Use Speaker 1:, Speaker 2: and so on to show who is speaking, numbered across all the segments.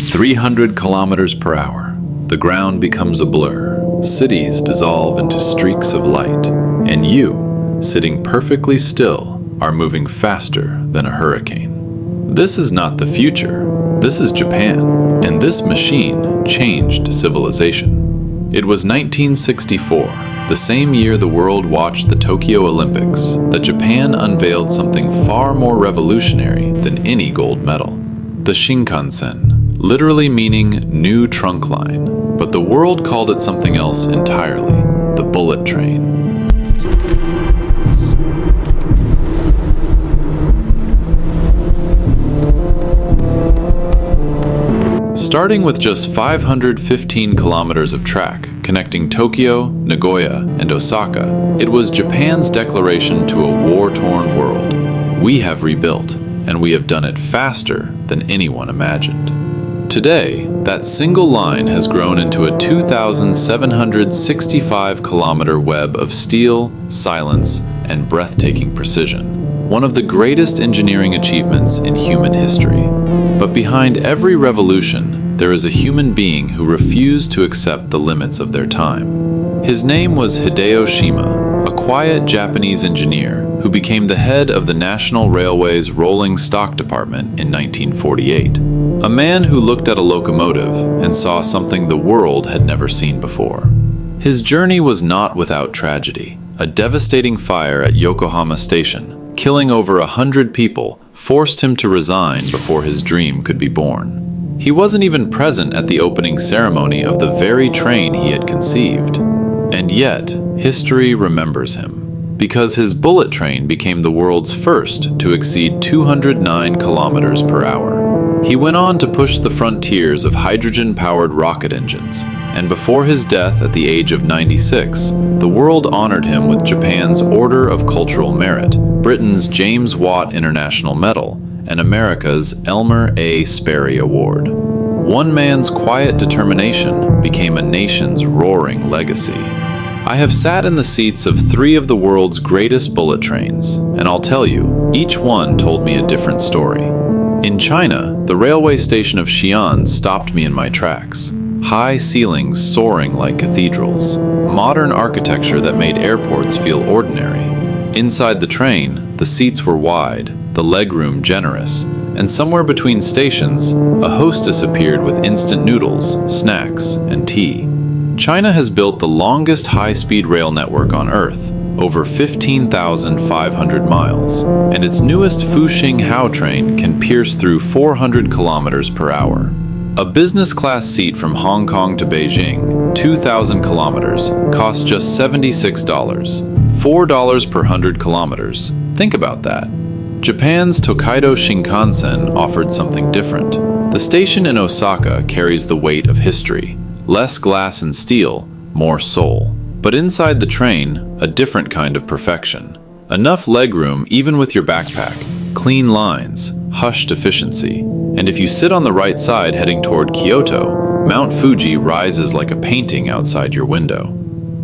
Speaker 1: 300 kilometers per hour. The ground becomes a blur. Cities dissolve into streaks of light. And you, sitting perfectly still, are moving faster than a hurricane. This is not the future. This is Japan. And this machine changed civilization. It was 1964, the same year the world watched the Tokyo Olympics, that Japan unveiled something far more revolutionary than any gold medal. The Shinkansen, literally meaning new trunk line, but the world called it something else entirely, the bullet train. Starting with just 515 kilometers of track connecting Tokyo, Nagoya, and Osaka, it was Japan's declaration to a war-torn world. We have rebuilt, and we have done it faster than anyone imagined. Today, that single line has grown into a 2,765-kilometer web of steel, silence, and breathtaking precision, one of the greatest engineering achievements in human history. But behind every revolution, there is a human being who refused to accept the limits of their time. His name was Hideo Shima, a quiet Japanese engineer who became the head of the National Railway's Rolling Stock Department in 1948. A man who looked at a locomotive and saw something the world had never seen before. His journey was not without tragedy. A devastating fire at Yokohama Station, killing over 100 people, forced him to resign before his dream could be born. He wasn't even present at the opening ceremony of the very train he had conceived. And yet, history remembers him, because his bullet train became the world's first to exceed 209 kilometers per hour. He went on to push the frontiers of hydrogen-powered rocket engines, and before his death at the age of 96, the world honored him with Japan's Order of Cultural Merit, Britain's James Watt International Medal, and America's Elmer A. Sperry Award. One man's quiet determination became a nation's roaring legacy. I have sat in the seats of 3 of the world's greatest bullet trains, and I'll tell you, each one told me a different story. In China, the railway station of Xi'an stopped me in my tracks. High ceilings soaring like cathedrals, modern architecture that made airports feel ordinary. Inside the train, the seats were wide, the legroom generous, and somewhere between stations, a hostess appeared with instant noodles, snacks, and tea. China has built the longest high-speed rail network on Earth, over 15,500 miles, and its newest Fuxing train can pierce through 400 kilometers per hour. A business class seat from Hong Kong to Beijing, 2,000 kilometers, costs just $76, $4 per 100 kilometers. Think about that. Japan's Tokaido Shinkansen offered something different. The station in Osaka carries the weight of history. Less glass and steel, more soul. But inside the train, a different kind of perfection. Enough legroom even with your backpack, clean lines, hushed efficiency. And if you sit on the right side heading toward Kyoto, Mount Fuji rises like a painting outside your window.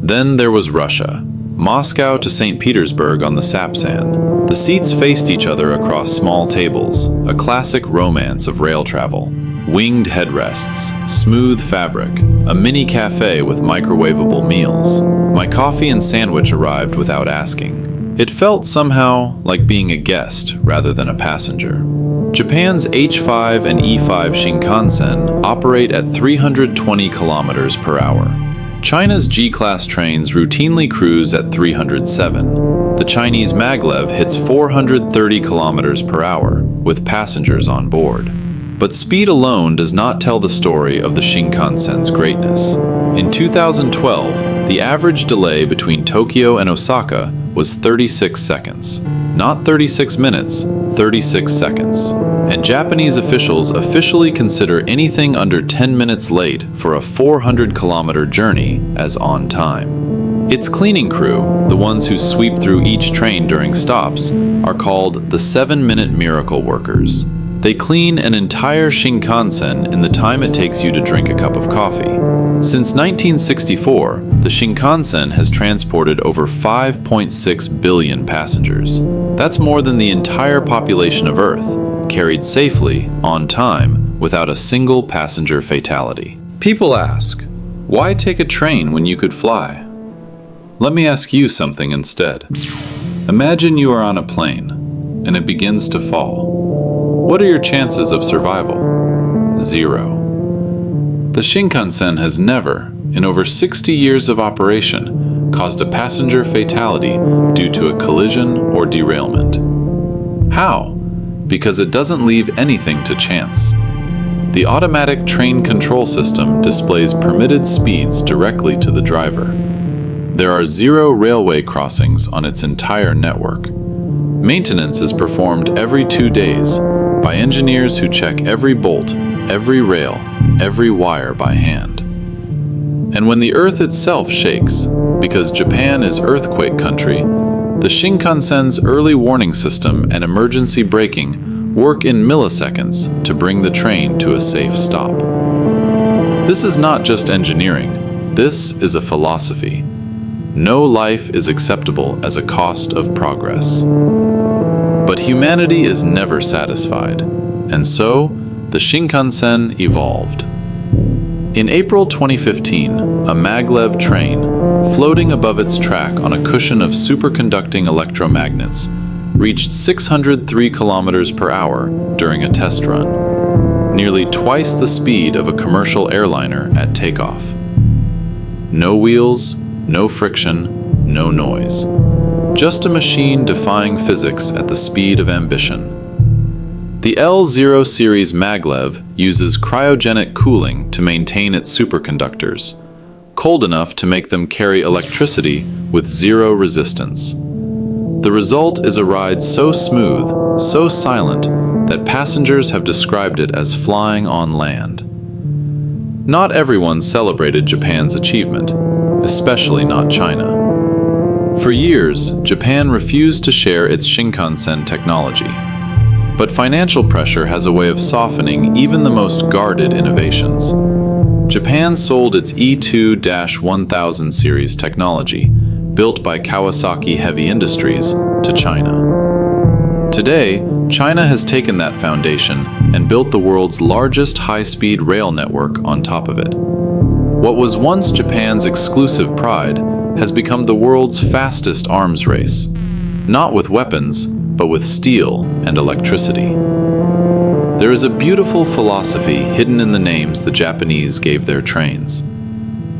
Speaker 1: Then there was Russia. Moscow to St. Petersburg on the Sapsan. The seats faced each other across small tables, a classic romance of rail travel. Winged headrests, smooth fabric, a mini cafe with microwavable meals. My coffee and sandwich arrived without asking. It felt somehow like being a guest rather than a passenger. Japan's H5 and E5 Shinkansen operate at 320 kilometers per hour. China's G-class trains routinely cruise at 307. The Chinese Maglev hits 430 kilometers per hour, with passengers on board. But speed alone does not tell the story of the Shinkansen's greatness. In 2012, the average delay between Tokyo and Osaka was 36 seconds. Not 36 minutes, 36 seconds. And Japanese officials officially consider anything under 10 minutes late for a 400-kilometer journey as on time. Its cleaning crew, the ones who sweep through each train during stops, are called the 7-minute miracle workers. They clean an entire Shinkansen in the time it takes you to drink a cup of coffee. Since 1964, the Shinkansen has transported over 5.6 billion passengers. That's more than the entire population of Earth, carried safely, on time, without a single passenger fatality. People ask, why take a train when you could fly? Let me ask you something instead. Imagine you are on a plane, and it begins to fall. What are your chances of survival? 0. The Shinkansen has never, in over 60 years of operation, caused a passenger fatality due to a collision or derailment. How? Because it doesn't leave anything to chance. The automatic train control system displays permitted speeds directly to the driver. There are 0 railway crossings on its entire network. Maintenance is performed every 2 days by engineers who check every bolt, every rail, every wire by hand. And when the earth itself shakes, because Japan is earthquake country, the Shinkansen's early warning system and emergency braking work in milliseconds to bring the train to a safe stop. This is not just engineering, this is a philosophy. No life is acceptable as a cost of progress. But humanity is never satisfied, and so the Shinkansen evolved. In April 2015, a maglev train, floating above its track on a cushion of superconducting electromagnets, reached 603 kilometers per hour during a test run, nearly twice the speed of a commercial airliner at takeoff. No wheels, no friction, no noise. Just a machine defying physics at the speed of ambition. The L0 Series Maglev uses cryogenic cooling to maintain its superconductors, cold enough to make them carry electricity with 0 resistance. The result is a ride so smooth, so silent, that passengers have described it as flying on land. Not everyone celebrated Japan's achievement, especially not China. For years, Japan refused to share its Shinkansen technology. But financial pressure has a way of softening even the most guarded innovations. Japan sold its E2-1000 series technology, built by Kawasaki Heavy Industries, to China. Today, China has taken that foundation and built the world's largest high-speed rail network on top of it. What was once Japan's exclusive pride has become the world's fastest arms race, not with weapons, but with steel and electricity. There is a beautiful philosophy hidden in the names the Japanese gave their trains.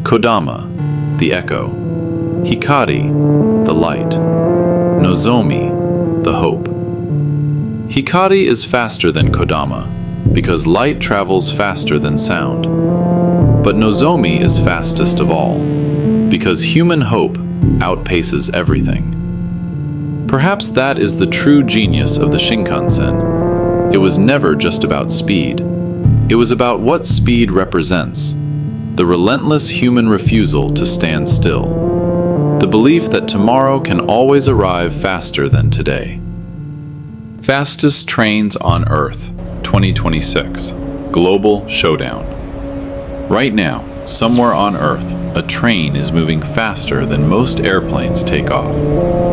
Speaker 1: Kodama, the echo. Hikari, the light. Nozomi, the hope. Hikari is faster than Kodama, because light travels faster than sound. But Nozomi is fastest of all, because human hope outpaces everything. Perhaps that is the true genius of the Shinkansen. It was never just about speed. It was about what speed represents. The relentless human refusal to stand still. The belief that tomorrow can always arrive faster than today. Fastest trains on Earth, 2026. Global showdown. Right now, somewhere on Earth, a train is moving faster than most airplanes take off.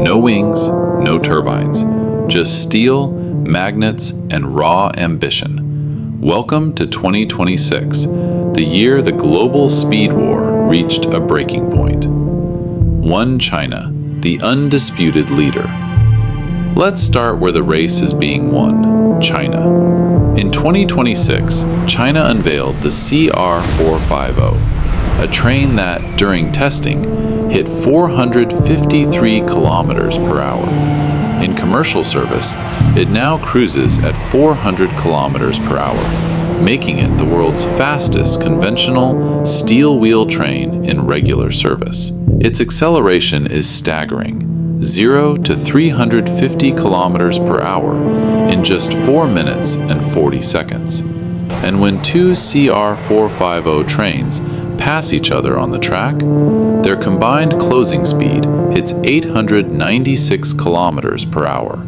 Speaker 1: No wings, no turbines, just steel, magnets, and raw ambition. Welcome to 2026, the year the global speed war reached a breaking point. One China, the undisputed leader. Let's start where the race is being won, China. In 2026, China unveiled the CR450, a train that, during testing, hit 453 kilometers per hour. In commercial service, it now cruises at 400 kilometers per hour, making it the world's fastest conventional steel wheel train in regular service. Its acceleration is staggering, 0 to 350 kilometers per hour in just 4 minutes and 40 seconds. And when two CR450 trains pass each other on the track, their combined closing speed hits 896 kilometers per hour,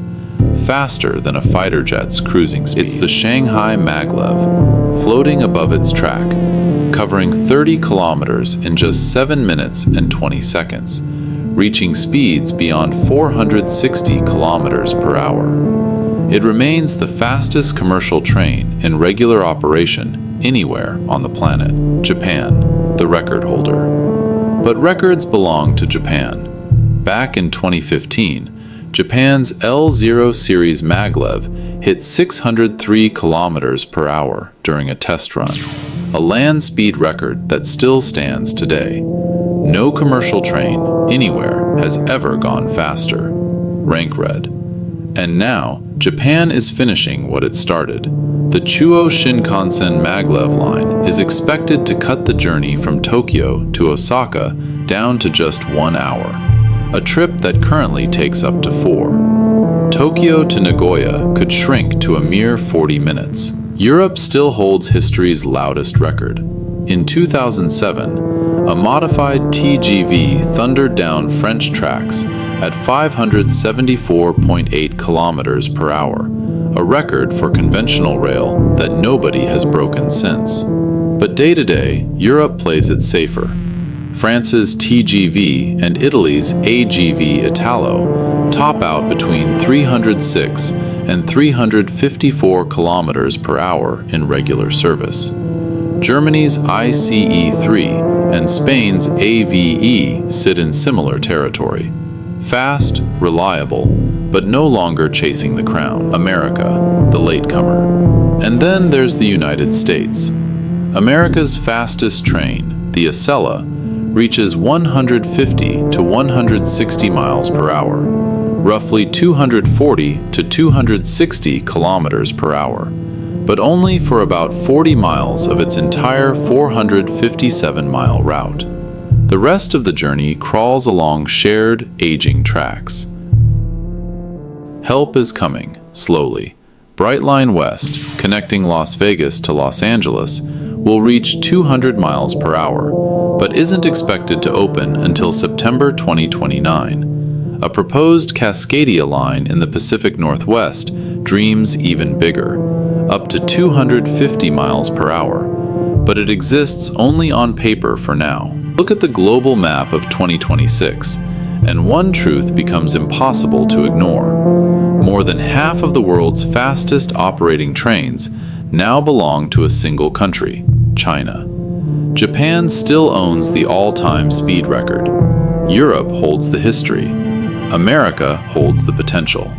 Speaker 1: faster than a fighter jet's cruising speed. It's the Shanghai Maglev, floating above its track, covering 30 kilometers in just 7 minutes and 20 seconds, reaching speeds beyond 460 kilometers per hour. It remains the fastest commercial train in regular operation anywhere on the planet. Japan, the record holder. But records belong to Japan. Back in 2015, Japan's L0 Series Maglev hit 603 kilometers per hour during a test run, a land speed record that still stands today. No commercial train anywhere has ever gone faster. Rank red. And now, Japan is finishing what it started. The Shinkansen Maglev line is expected to cut the journey from Tokyo to Osaka down to just 1 hour, a trip that currently takes up to 4. Tokyo to Nagoya could shrink to a mere 40 minutes. Europe still holds history's loudest record. In 2007, a modified TGV thundered down French tracks at 574.8 kilometers per hour, a record for conventional rail that nobody has broken since. But day to day, Europe plays it safer. France's TGV and Italy's AGV Italo top out between 306 and 354 kilometers per hour in regular service. Germany's ICE3 and Spain's AVE sit in similar territory. Fast, reliable, but no longer chasing the crown. America, the latecomer. And then there's the United States. America's fastest train, the Acela, reaches 150 to 160 miles per hour, roughly 240 to 260 kilometers per hour, but only for about 40 miles of its entire 457-mile route. The rest of the journey crawls along shared, aging tracks. Help is coming, slowly. Brightline West, connecting Las Vegas to Los Angeles, will reach 200 miles per hour, but isn't expected to open until September 2029. A proposed Cascadia line in the Pacific Northwest dreams even bigger, up to 250 miles per hour, but it exists only on paper for now. Look at the global map of 2026, and one truth becomes impossible to ignore. More than half of the world's fastest operating trains now belong to a single country, China. Japan still owns the all-time speed record. Europe holds the history. America holds the potential.